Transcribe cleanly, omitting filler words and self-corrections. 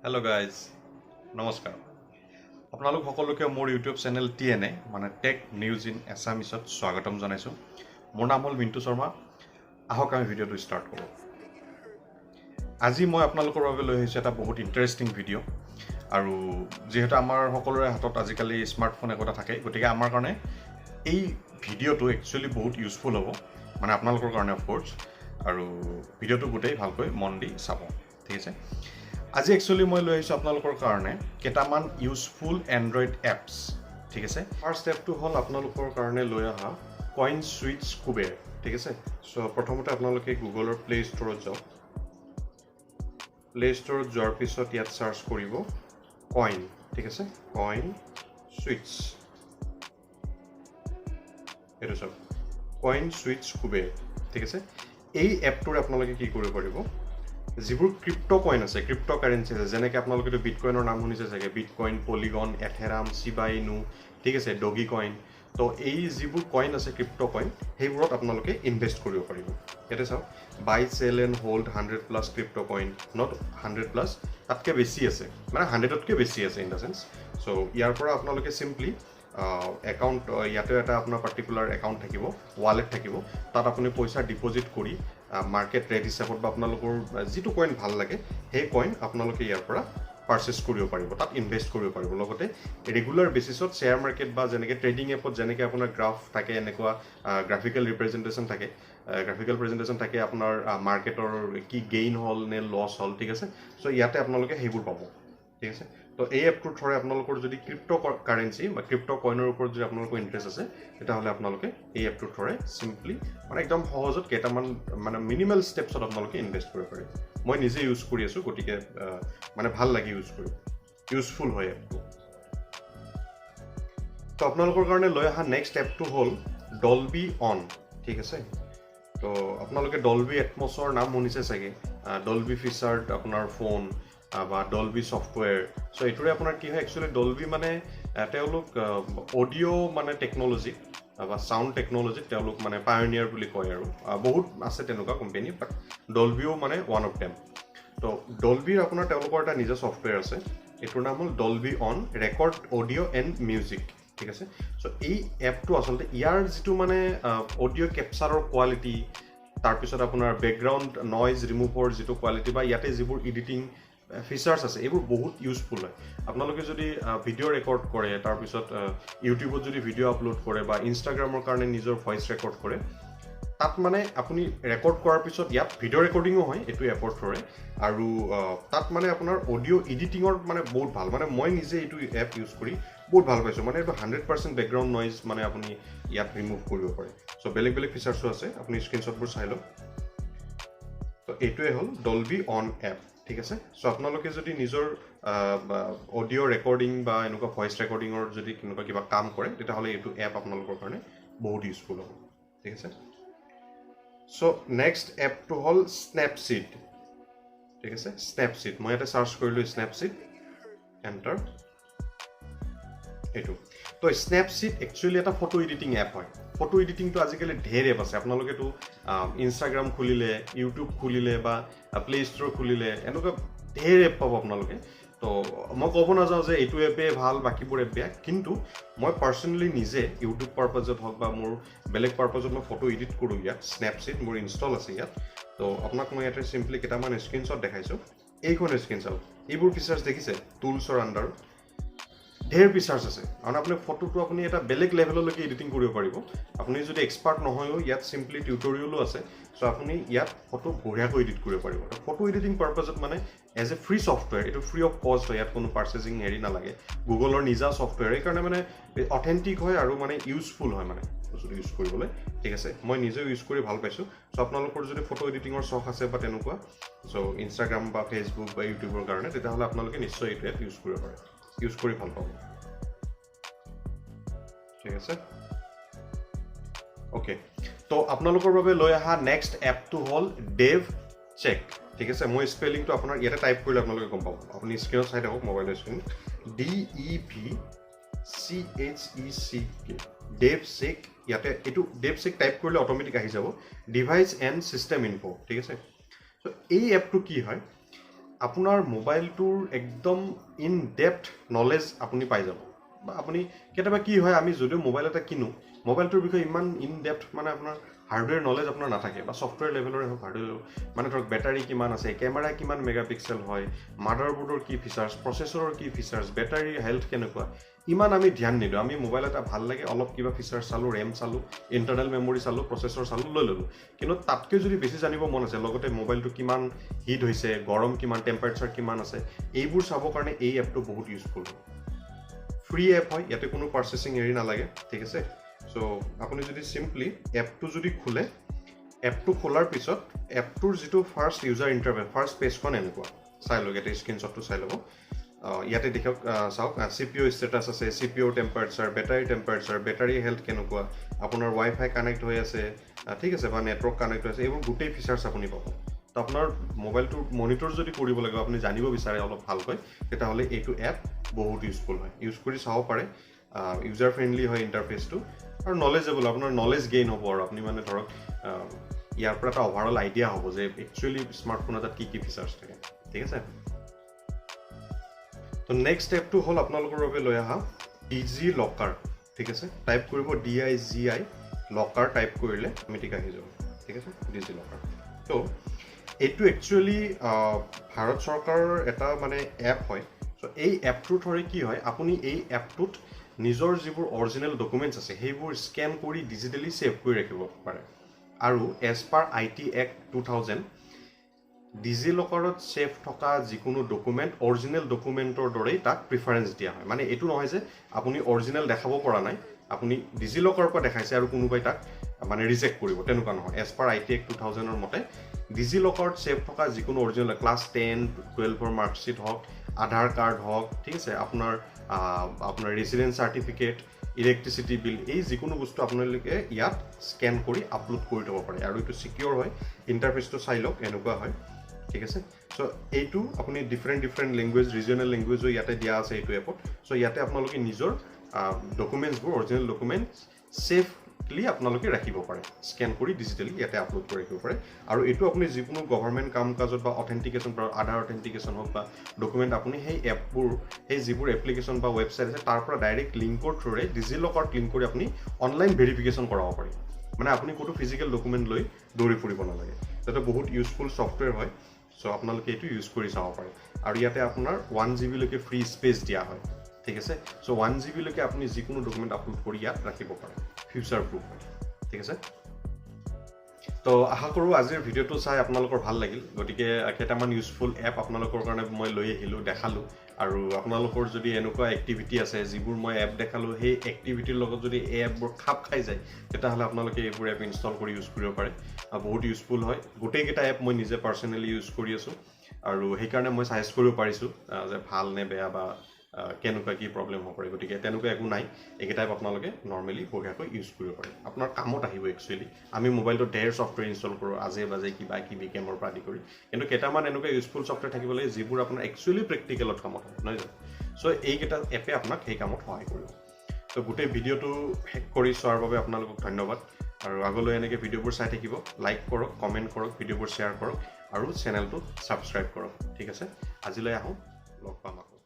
Hello guys, নমস্কাৰ আপোনালোক সকলোকে মোৰ ইউটিউব চেনেল TNA মানে টেক নিউজ ইন এছামিছত স্বাগতম জনাইছোঁ। মোৰ নাম হ'ল মিণ্টু শৰ্মা। আহক আমি ভিডিঅ'টো ষ্টাৰ্ট কৰোঁ। আজি মই আপোনালোকৰ বাবে লৈ আহিছোঁ এটা বহুত ইণ্টাৰেষ্টিং ভিডিঅ' আৰু যিহেতু আমাৰ সকলোৰে হাতত আজিকালি স্মাৰ্টফোন একোটা থাকে, গতিকে আমাৰ কাৰণে এই ভিডিঅ'টো একচুৱেলি বহুত ইউজফুল হ'ব, মানে আপোনালোকৰ কাৰণে অফক'ৰ্ছ। আৰু ভিডিঅ'টো গোটেই ভালকৈ মন দি চাব, ঠিক আছে। আজি একচুৱেলি মই লৈ আহিছোঁ আপোনালোকৰ কাৰণে কেইটামান ইউজফুল এণ্ড্ৰইড এপছ, ঠিক আছে। ফাৰ্ষ্ট এপটো হ'ল আপোনালোকৰ কাৰণে লৈ অহা কইন ছুইচ কুবেৰ, ঠিক আছে। চ' প্ৰথমতে আপোনালোকে গুগলৰ প্লে ষ্ট'ৰত যাওক। প্লে ষ্ট'ৰত যোৱাৰ পিছত ইয়াত চাৰ্চ কৰিব কইন, ঠিক আছে, কইন ছুইচ। এইটো চাওক, কইন ছুইচ কুবেৰ, ঠিক আছে। এই এপটোৰে আপোনালোকে কি কৰিব পাৰিব, যিবোৰ ক্ৰিপ্ট' কইন আছে, ক্ৰিপ্ট' কাৰেঞ্চি আছে, যেনেকৈ আপোনালোকেতো বিটকইনৰ নাম শুনিছে চাগে, বিটকইন, পলিগন, এথেৰাম, চিবা ইনু, ঠিক আছে, ডগি কইন। তো এই যিবোৰ কইন আছে ক্ৰিপ্ট' কইন, সেইবোৰত আপোনালোকে ইনভেষ্ট কৰিব পাৰিব। ইয়াতে চাওক, buy sell and hold 100+ crypto' coin, not 100+, তাতকৈ বেছি আছে, মানে 100তকৈ বেছি আছে ইন দ্য চেন্স। চ' ইয়াৰ পৰা আপোনালোকে চিম্পলি একাউণ্ট, ইয়াতে এটা আপোনাৰ পাৰ্টিকুলাৰ একাউণ্ট থাকিব, ৱালেট থাকিব, তাত আপুনি পইচা ডিপ'জিট কৰি মাৰ্কেট ৰেট হিচাপত বা আপোনালোকৰ যিটো কইন ভাল লাগে সেই কইন আপোনালোকে ইয়াৰ পৰা পাৰ্চেছ কৰিব পাৰিব, তাত ইনভেষ্ট কৰিব পাৰিব। লগতে ৰেগুলাৰ বেচিছত শ্বেয়াৰ মাৰ্কেট বা যেনেকৈ ট্ৰেডিং এপত যেনেকৈ আপোনাৰ গ্ৰাফ থাকে, এনেকুৱা গ্ৰাফিকেল ৰিপ্ৰেজেণ্টেশ্যন থাকে, আপোনাৰ মাৰ্কেটৰ কি গেইন হ'ল নে লছ হ'ল, ঠিক আছে। চ' ইয়াতে আপোনালোকে সেইবোৰ পাব, ঠিক আছে। তো এই এপটোৰ থ্ৰুৰে আপোনালোকৰ যদি ক্ৰিপ্ট' কাৰেঞ্চি বা ক্ৰিপ্ট' কইনৰ ওপৰত যদি আপোনালোকৰ ইণ্টাৰেষ্ট আছে, তেতিয়াহ'লে আপোনালোকে এই এপটোৰ থ্ৰুৰে চিম্পলি মানে একদম সহজত কেইটামান মানে মিনিমেল ষ্টেপছত আপোনালোকে ইনভেষ্ট কৰিব পাৰে। মই নিজে ইউজ কৰি আছোঁ, গতিকে মানে ভাল লাগে ইউজ কৰি, ইউজফুল হয় এপটো। তো আপোনালোকৰ কাৰণে লৈ অহা নেক্সট এপটো হ'ল ডলবি অন, ঠিক আছে। তো আপোনালোকে ডলবি এটমছৰ নাম শুনিছে চাগে, ডলবি ফিচাৰ্ড আপোনাৰ ফোন বা ডলবি ছফ্টৱেৰ। চ' এইটোৰে আপোনাৰ কি হয়, একচুৱেলি ডলবি মানে তেওঁলোক অডিঅ' মানে টেকন'লজি বা চাউণ্ড টেকন'লজিত তেওঁলোক মানে পায়নিয়াৰ বুলি কয়, আৰু বহুত আছে তেনেকুৱা কোম্পানী, বাট ডলবিও মানে ওৱান অফ দেম। তো ডলবিৰ আপোনাৰ তেওঁলোকৰ এটা নিজা ছফ্টৱেৰ আছে, এইটোৰ নাম হ'ল Dolby on record audio' and music, ঠিক আছে। চ' এই এপটো আচলতে ইয়াৰ যিটো মানে অডিঅ' কেপচাৰৰ কোৱালিটি, তাৰপিছত আপোনাৰ বেকগ্ৰাউণ্ড নইজ ৰিমুভৰ যিটো কোৱালিটি বা ইয়াতে যিবোৰ এডিটিং ফিচাৰ্ছ আছে, এইবোৰ বহুত ইউজফুল হয়। আপোনালোকে যদি ভিডিঅ' ৰেকৰ্ড কৰে, তাৰপিছত ইউটিউবত যদি ভিডিঅ' আপলোড কৰে বা ইনষ্টাগ্ৰামৰ কাৰণে নিজৰ ভইচ ৰেকৰ্ড কৰে, তাত মানে আপুনি ৰেকৰ্ড কৰাৰ পিছত ইয়াত ভিডিঅ' ৰেকৰ্ডিঙো হয় এইটো এপৰ থ্ৰুৰে, আৰু তাত মানে আপোনাৰ অডিঅ' এডিটিঙৰ মানে বহুত ভাল, মানে মই নিজে এইটো এপ ইউজ কৰি বহুত ভাল পাইছোঁ। মানে এইটো 100% বেকগ্ৰাউণ্ড নইজ মানে আপুনি ইয়াত ৰিমুভ কৰিব পাৰে। চ' বেলেগ বেলেগ ফিচাৰ্ছো আছে, আপুনি স্ক্ৰীনশ্বটবোৰ চাই লওক। তো এইটোৱে হ'ল ডলবি অন এপ, ঠিক আছে। চ' আপোনালোকে যদি নিজৰ অডিঅ' ৰেকৰ্ডিং বা এনেকুৱা ভইচ ৰেকৰ্ডিঙৰ যদি এনেকুৱা কিবা কাম কৰে, তেতিয়াহ'লে এইটো এপ আপোনালোকৰ কাৰণে বহুত ইউজফুল হ'ব, ঠিক আছে। চ' নেক্সট এপটো হ'ল স্নেপচিড, ঠিক আছে। স্নেপচিড, মই ইয়াতে চাৰ্চ কৰিলোঁ স্নেপচিড, এণ্টাৰ, এইটো। তো স্নেপচিড একচুৱেলি এটা ফটো এডিটিং এপ হয়। ফটো এডিটিংটো আজিকালি ঢেৰ এপ আছে, আপোনালোকেতো ইনষ্টাগ্ৰাম খুলিলে, ইউটিউব খুলিলে বা প্লে ষ্ট'ৰ খুলিলে, এনেকুৱা ঢেৰ এপ পাব আপোনালোকে। তো মই ক'ব নাযাওঁ যে এইটো এপে ভাল, বাকীবোৰ এপ বেয়া, কিন্তু মই পাৰ্চনেলি নিজে ইউটিউব পাৰপাজত হওক বা মোৰ বেলেগ পাৰপাজত মই ফটো এডিট কৰোঁ ইয়াত, স্নেপচিড মোৰ ইনষ্টল আছে ইয়াত। তো আপোনাক মই ইয়াতে চিম্পলি কেইটামান স্ক্ৰীনশ্বট দেখাইছোঁ। এইখন স্ক্ৰীনশ্বট, এইবোৰ ফিচাৰ্ছ দেখিছে, টুলছৰ আণ্ডাৰত ঢেৰ ফিচাৰ্ছ আছে, কাৰণ আপুনি ফটোটো আপুনি এটা বেলেগ লেভেললৈকে এডিটিং কৰিব পাৰিব। আপুনি যদি এক্সপাৰ্ট নহয়ও, ইয়াত চিম্পলি টিউটৰিয়েলো আছে। চ' আপুনি ইয়াত ফটো বঢ়িয়াকৈ এডিট কৰিব পাৰিব। ফটো এডিটিং পাৰপাজত মানে এজ এ ফ্ৰী ছফ্টৱেৰ, এইটো ফ্ৰী অফ কষ্ট হয়, ইয়াত কোনো পাৰ্চেচিং হেৰি নালাগে, গুগলৰ নিজা ছফ্টৱেৰ, সেইকাৰণে মানে অথেণ্টিক হয় আৰু মানে ইউজফুল হয় মানে বস্তুটো ইউজ কৰিবলৈ, ঠিক আছে। মই নিজেও ইউজ কৰি ভাল পাইছোঁ। চ' আপোনালোকৰ যদি ফটো এডিটিঙৰ চখ আছে বা তেনেকুৱা, চ' ইনষ্টাগ্ৰাম বা ফেচবুক বা ইউটিউবৰ কাৰণে, তেতিয়াহ'লে আপোনালোকে নিশ্চয় এইটো এপ ইউজ কৰিব পাৰে, ইউজ কৰি ভাল পাব, ঠিক আছে। অ'কে, তো আপোনালোকৰ বাবে লৈ অহা নেক্সট এপটো হ'ল ডেভ চেক, ঠিক আছে। মই স্পেলিংটো আপোনাৰ ইয়াতে টাইপ কৰিলে আপোনালোকে গম পাব, আপুনি স্ক্ৰীনত চাই থাকক, মোবাইলৰ স্ক্ৰীন, DEVCHECK, ডেভ চেক। ইয়াতে এইটো ডেভ চেক টাইপ কৰিলে অট'মেটিক আহি যাব, ডিভাইচ এণ্ড ছিষ্টেম ইনফো, ঠিক আছে। চ' এই এপটো কি হয়, আপোনাৰ মোবাইলটোৰ একদম ইন ডেপথ নলেজ আপুনি পাই যাব বা আপুনি কেতিয়াবা কি হয় আমি যদিও মোবাইল এটা কিনো মোবাইলটোৰ বিষয়ে ইমান ইন ডেপথ মানে আপোনাৰ হাৰ্ডৱেৰ নলেজ আপোনাৰ নাথাকে বা ছফ্টৱেৰ লেভেলৰে হওক হাৰ্ডৱেৰ মানে ধৰক বেটাৰী কিমান আছে কেমেৰা কিমান মেগাপিক্সেল হয় মাদাৰবোৰ্ডৰ কি ফিচাৰ্ছ প্ৰচেছৰৰ কি ফিচাৰ্ছ বেটাৰী হেল্থ কেনেকুৱা ইমান আমি ধ্যান নিদিওঁ আমি মোবাইল এটা ভাল লাগে অলপ কিবা ফিচাৰ্ছ চালোঁ ৰেম চালোঁ ইণ্টাৰনেল মেমৰি চালোঁ প্ৰচেছৰ চালোঁ লৈ ল'লোঁ কিন্তু তাতকৈ যদি বেছি জানিব মন আছে লগতে মোবাইলটো কিমান হিট হৈছে গৰম কিমান টেম্পাৰেচাৰ কিমান আছে এইবোৰ চাবৰ কাৰণে এই এপটো বহুত ইউজফুল হয় ফ্ৰী এপ হয় ইয়াতে কোনো প্ৰচেছিং হেৰি নালাগে ঠিক আছে চ' আপুনি যদি চিম্পলি এপটো যদি খোলে এপটো খোলাৰ পিছত এপটোৰ যিটো ফাৰ্ষ্ট ইউজাৰ ইণ্টাৰফেচ ফাৰ্ষ্ট পেজখন এনেকুৱা চাই লওক ইয়াতে স্ক্ৰীনশ্বটটো চাই ল'ব ইয়াতে দেখক চাওক CPU ষ্টেটাছ আছে CPU টেম্পাৰেচাৰ বেটাৰী হেল্থ কেনেকুৱা আপোনাৰ ৱাইফাই কানেক্ট হৈ আছে ঠিক আছে বা নেটৱৰ্ক কানেক্ট হৈ আছে এইবোৰ গোটেই ফিচাৰ্ছ আপুনি পাব তো আপোনাৰ মোবাইলটোৰ মনিটৰ যদি কৰিব লাগে আপুনি জানিব বিচাৰে অলপ ভালকৈ তেতিয়াহ'লে এইটো এপ বহুত ইউজফুল হয় ইউজ কৰি চাব পাৰে ইউজাৰ ফ্ৰেণ্ডলি হয় ইণ্টাৰফেচটো আৰু নলেজেবল আপোনাৰ নলেজ গেইন হ'ব আৰু আপুনি মানে ধৰক ইয়াৰ পৰা এটা অভাৰঅল আইডিয়া হ'ব যে একচুৱেলি স্মাৰ্টফোন এটাত কি কি ফিচাৰ্ছ থাকে ঠিক আছে তো নেক্সট ষ্টেপটো হ'ল আপোনালোকৰ বাবে লৈ অহা ডিজি লকাৰ ঠিক আছে টাইপ কৰিব DIGI লকাৰ টাইপ কৰিলে অট'মেটিক আহি যাব ঠিক আছে ডিজি লকাৰ তো এইটো একচুৱেলি ভাৰত চৰকাৰৰ এটা মানে এপ হয় চ' এই এপটোৰ থ্ৰুৰে কি হয় আপুনি এই এপটোত নিজৰ যিবোৰ অৰিজিনেল ডকুমেণ্টছ আছে সেইবোৰ স্কেন কৰি ডিজিটেলি ছেভ কৰি ৰাখিব পাৰে আৰু এজ পাৰ IT Act 2000 ডিজি লকাৰত ছেভ থকা যিকোনো ডকুমেণ্ট অৰিজিনেল ডকুমেণ্টৰ দৰেই তাক প্ৰিফাৰেঞ্চ দিয়া হয় মানে এইটো নহয় যে আপুনি অৰিজিনেল দেখাব পৰা নাই আপুনি ডিজি লকাৰৰ পৰা দেখাইছে আৰু কোনোবাই তাক মানে ৰিজেক্ট কৰিব তেনেকুৱা নহয় এজ পাৰ IT Act 2000ৰ মতে ডিজি লকাৰত ছেভ থকা যিকোনো অৰিজিনেল ক্লাছ 10 12ৰ মাৰ্কশ্বিট হওক আধাৰ কাৰ্ড হওক ঠিক আছে আপোনাৰ ৰেচিডেন্স চাৰ্টিফিকেট ইলেক্ট্ৰিচিটি বিল এই যিকোনো বস্তু আপোনালোকে ইয়াত স্কেন কৰি আপলোড কৰি থ'ব পাৰে আৰু এইটো চিকিউৰ হয় ইণ্টাৰফেচটো চাই লওক এনেকুৱা হয় ঠিক আছে চ' এইটো আপুনি ডিফাৰেণ্ট লেংগুৱেজ ৰিজনেল লেংগুৱেজো ইয়াতে দিয়া আছে এইটো এপত চ' ইয়াতে আপোনালোকে নিজৰ ডকুমেণ্টছবোৰ অৰিজিনেল ডকুমেণ্টছ ছেফলি আপোনালোকে ৰাখিব পাৰে স্কেন কৰি ডিজিটেলি ইয়াতে আপলোড কৰি ৰাখিব পাৰে আৰু এইটো আপুনি যিকোনো গভৰ্ণমেণ্ট কাম কাজত বা অথেণ্টিকেশ্যন আধাৰ অথেণ্টিকেশ্যন হওক বা ডকুমেণ্ট আপুনি সেই এপবোৰ সেই যিবোৰ এপ্লিকেশ্যন বা ৱেবছাইট আছে তাৰ পৰা ডাইৰেক্ট লিংকৰ থ্ৰুৰে ডিজি লকাৰত লিংক কৰি আপুনি অনলাইন ভেৰিফিকেশ্যন কৰাব পাৰে মানে আপুনি ক'তো ফিজিকেল ডকুমেণ্ট লৈ দৌৰি ফুৰিব নালাগে সেইটো বহুত ইউজফুল ছফ্টৱেৰ হয় চ' আপোনালোকে এইটো ইউজ কৰি চাব পাৰে আৰু ইয়াতে আপোনাৰ 1 GB লৈকে ফ্ৰী স্পেচ দিয়া হয় ঠিক আছে চ' 1 GB লৈকে আপুনি যিকোনো ডকুমেণ্ট আপলোড কৰি ইয়াত ৰাখিব পাৰে ফিউচাৰ প্ৰুফ হয় ঠিক আছে তো আশা কৰোঁ আজিৰ ভিডিঅ'টো চাই আপোনালোকৰ ভাল লাগিল গতিকে কেইটামান ইউজফুল এপ আপোনালোকৰ কাৰণে মই লৈ আহিলোঁ দেখালোঁ আৰু আপোনালোকৰ যদি এনেকুৱা এক্টিভিটি আছে যিবোৰ মই এপ দেখালোঁ সেই এক্টিভিটিৰ লগত যদি এই এপবোৰ খাপ খাই যায় তেতিয়াহ'লে আপোনালোকে এইবোৰ এপ ইনষ্টল কৰি ইউজ কৰিব পাৰে বহুত ইউজফুল হয় গোটেইকেইটা এপ মই নিজে পাৰ্চনেলি ইউজ কৰি আছোঁ আৰু সেইকাৰণে মই চাজেষ্ট কৰিব পাৰিছোঁ যে ভাল নে বেয়া বা কেনেকুৱা কি প্ৰব্লেম হ'ব পাৰে গতিকে তেনেকুৱা একো নাই এইকেইটা এপ আপোনালোকে নৰ্মেলি বঢ়িয়াকৈ ইউজ কৰিব পাৰে আপোনাৰ কামত আহিব একচুৱেলি আমি মোবাইলটোত ঢেৰ ছফ্টৱেৰ ইনষ্টল কৰোঁ আজে বাজে কিবা কিবি কেমৰ পৰা আদি কৰি কিন্তু কেইটামান এনেকুৱা ইউজফুল ছফ্টৱেৰ থাকিব লাগে যিবোৰ আপোনাৰ একচুৱেলি প্ৰেক্টিকেলত কামত হয় নহয় জানো চ' এইকেইটা এপে আপোনাক সেই কামত সহায় কৰিব তো গোটেই ভিডিঅ'টো শেষ কৰি চোৱাৰ বাবে আপোনালোকক ধন্যবাদ আৰু আগলৈ এনেকৈ ভিডিঅ'বোৰ চাই থাকিব লাইক কৰক কমেণ্ট কৰক ভিডিঅ'বোৰ শ্বেয়াৰ কৰক আৰু চেনেলটো ছাবস্ক্ৰাইব কৰক ঠিক আছে আজিলৈ আহোঁ লগ পাম আকৌ